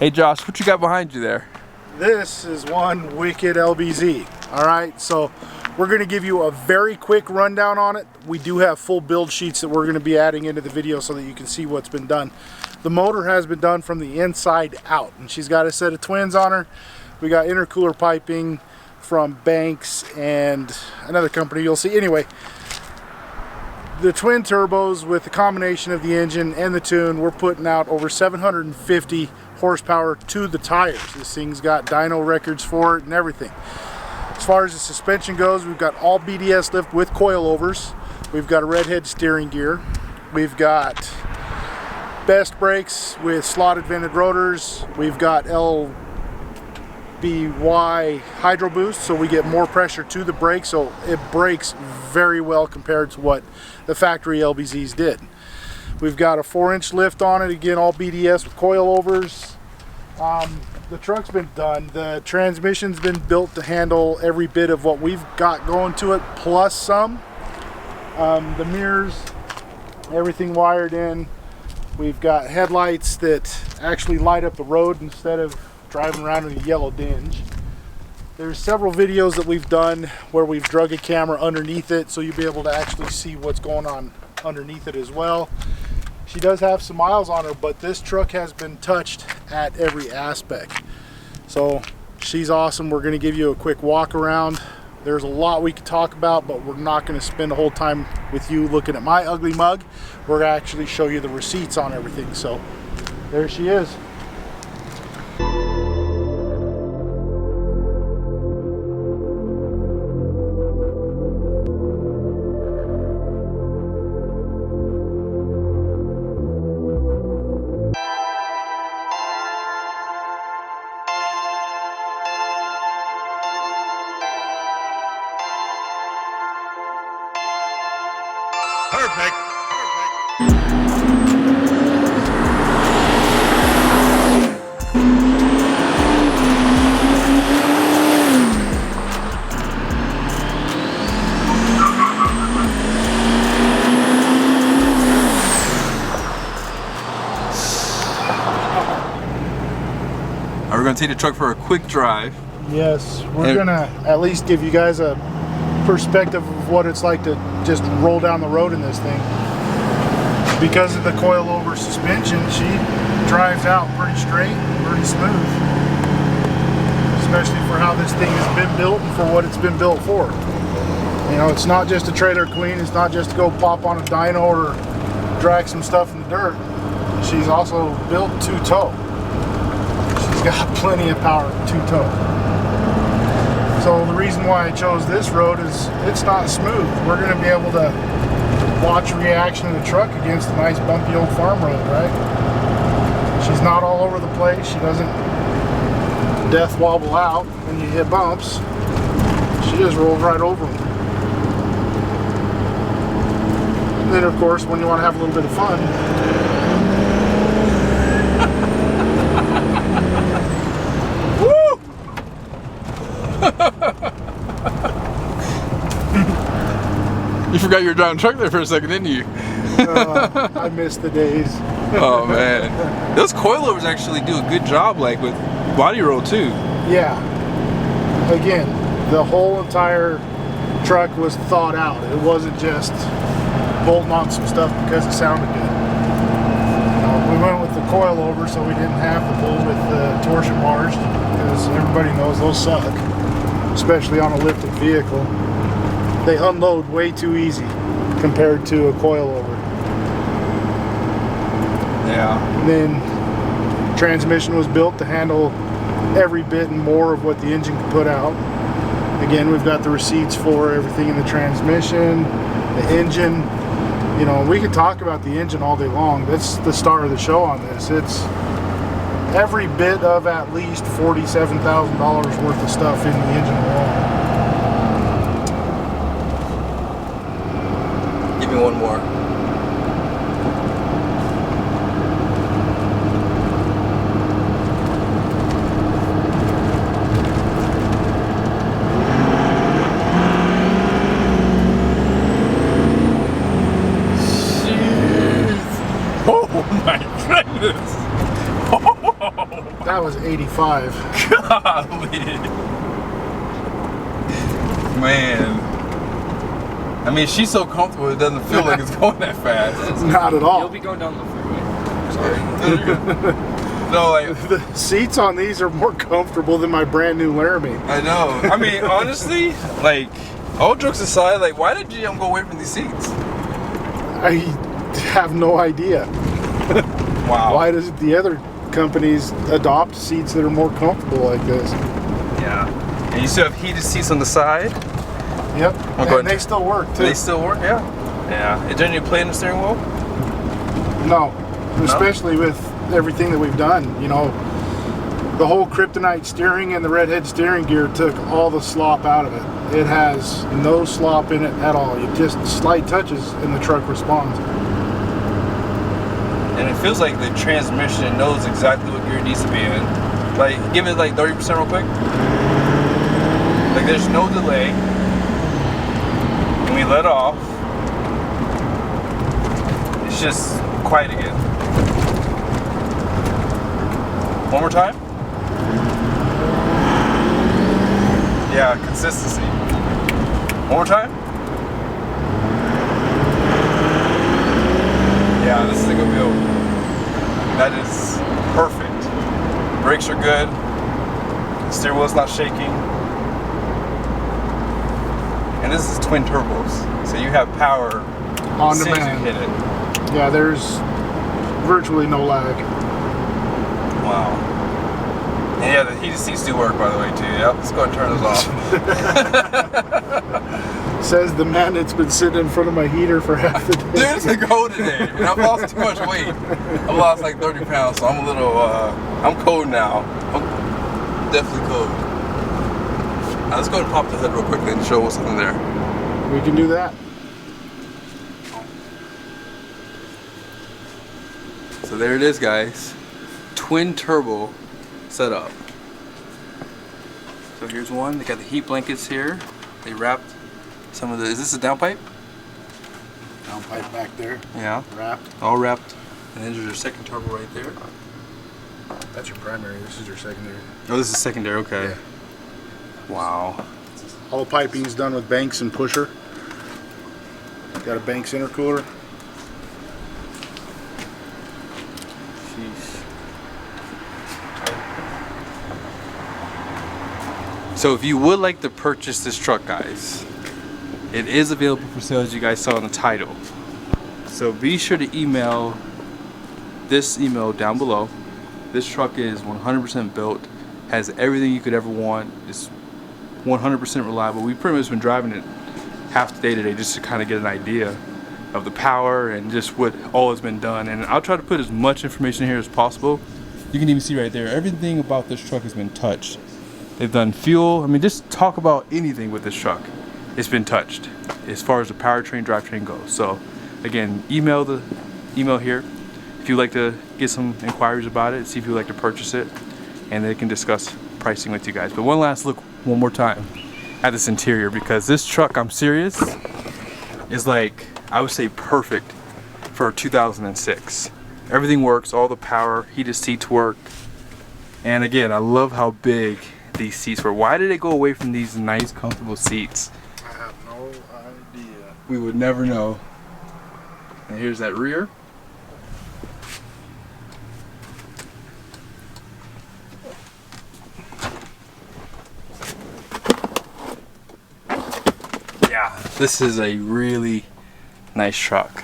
Hey Josh, what you got behind you there? This is one wicked LBZ. All right, so we're going to give you a very quick rundown on it. We do have full build sheets that we're going to be adding into the video so that you can see what's been done. The motor has been done from the inside out, and she's got a set of twins on her. We got intercooler piping from Banks and another company you'll see. Anyway, the twin turbos with the combination of the engine and the tune, we're putting out over 750 horsepower to the tires. This thing's got dyno records for it and everything. As far as the suspension goes, we've got all BDS lift with coilovers. We've got a redhead steering gear. We've got best brakes with slotted vented rotors. We've got LB7 hydro boost, so we get more pressure to the brake, so it brakes very well compared to what the factory LBZs did. We've got a 4-inch lift on it, again all BDS with coilovers. The truck's been done. The transmission's been built to handle every bit of what we've got going to it, plus some. The mirrors, everything wired in. We've got headlights that actually light up the road instead of driving around in a yellow dinge. There's several videos that we've done where we've drug a camera underneath it, so you'll be able to actually see what's going on underneath it as well. She does have some miles on her, but this truck has been touched at every aspect. So she's awesome. We're going to give you a quick walk around. There's a lot we could talk about, but we're not going to spend the whole time with you looking at my ugly mug. We're going to actually show you the receipts on everything. So there she is. Perfect. We're going to take the truck for a quick drive. Yes, we're going to at least give you guys a perspective of what it's like to just roll down the road in this thing. Because of the coil-over suspension, she drives out pretty straight, pretty smooth. Especially for how this thing has been built and for what it's been built for. You know, it's not just a trailer queen, it's not just to go pop on a dyno or drag some stuff in the dirt. She's also built two-toe. She's got plenty of power two-toe. So the reason why I chose this road is it's not smooth. We're going to be able to watch reaction of the truck against a nice bumpy old farm road, right? She's not all over the place. She doesn't death wobble out when you hit bumps. She just rolls right over them. And then of course when you want to have a little bit of fun, You forgot you were driving a truck there for a second, didn't you? I missed the days. Oh man, those coilovers actually do a good job, like with body roll too. Yeah. Again, the whole entire truck was thought out. It wasn't just bolting on some stuff because it sounded good. We went with the coilover, so we didn't have to pull with the torsion bars, because everybody knows those suck, especially on a lifted vehicle. They unload way too easy compared to a coilover. Yeah. And then transmission was built to handle every bit and more of what the engine could put out. Again, we've got the receipts for everything in the transmission, the engine. You know, we could talk about the engine all day long. That's the star of the show on this. It's every bit of at least $47,000 worth of stuff in the engine alone. Give me one more. Oh my goodness! Oh That was 85. Golly. Man. I mean, she's so comfortable it doesn't feel like it's going that fast. Not at all. You'll be going down the freeway. Sorry. No, like The seats on these are more comfortable than my brand new Laramie. I know. I mean, honestly, like all jokes aside, like why did GM go away from these seats? I have no idea. Wow. Why does the other companies adopt seats that are more comfortable like this? Yeah. And you still have heated seats on the side. Yep. go And they ahead. still work too. They still work. Yeah. Yeah. Is there any play in the steering wheel? No. Especially with everything that we've done, you know, the whole KRYPTONITE steering and the redhead steering gear took all the slop out of it. It has no slop in it at all. You just slight touches and the truck responds. And it feels like the transmission knows exactly what gear it needs to be in. Like, give it like 30% real quick. Like, there's no delay. And we let off. It's just quiet again. One more time. Yeah, consistency. One more time. Yeah, this is a good build. That is perfect. Brakes are good. Steering wheel's not shaking. And this is twin turbos, so you have power On as soon as demand. you hit it. Yeah, there's virtually no lag. Wow. And yeah, the heated seats do work, by the way, too. Yep, let's go ahead and turn those off. Says the man that's been sitting in front of my heater for half the day. Dude, it's a go today. And I've lost too much weight. I've lost like 30 pounds, so I'm a little, I'm cold now. I'm definitely cold. Now, let's go ahead and pop the hood real quickly and show what's in there. We can do that. So there it is, guys. Twin turbo setup. So here's one. They got the heat blankets here. They wrapped some of the. Is this a downpipe? Downpipe back there, Yeah. wrapped. All wrapped. And then there's your second turbo right there. That's your primary. This is your secondary. Oh, this is secondary. Okay. Yeah. Wow. All piping's done with Banks and pusher. Got a Banks intercooler. Sheesh. So if you would like to purchase this truck, guys, it is available for sale, as you guys saw in the title. So be sure to email this email down below. This truck is 100% built, has everything you could ever want. It's 100% reliable. We've pretty much been driving it half the day today just to kind of get an idea of the power and just what all has been done. And I'll try to put as much information here as possible. You can even see right there, everything about this truck has been touched. They've done fuel. I mean, just talk about anything with this truck. It's been touched as far as the powertrain, drivetrain goes. So again, email the email here if you'd like to get some inquiries about it, see if you'd like to purchase it, and they can discuss pricing with you guys. But one last look one more time at this interior, because this truck, I'm serious, is like, I would say perfect for 2006. Everything works, all the power, heated seats work. And again, I love how big these seats were. Why did they go away from these nice, comfortable seats? I have no idea. We would never know. And here's that rear. Yeah, this is a really nice truck.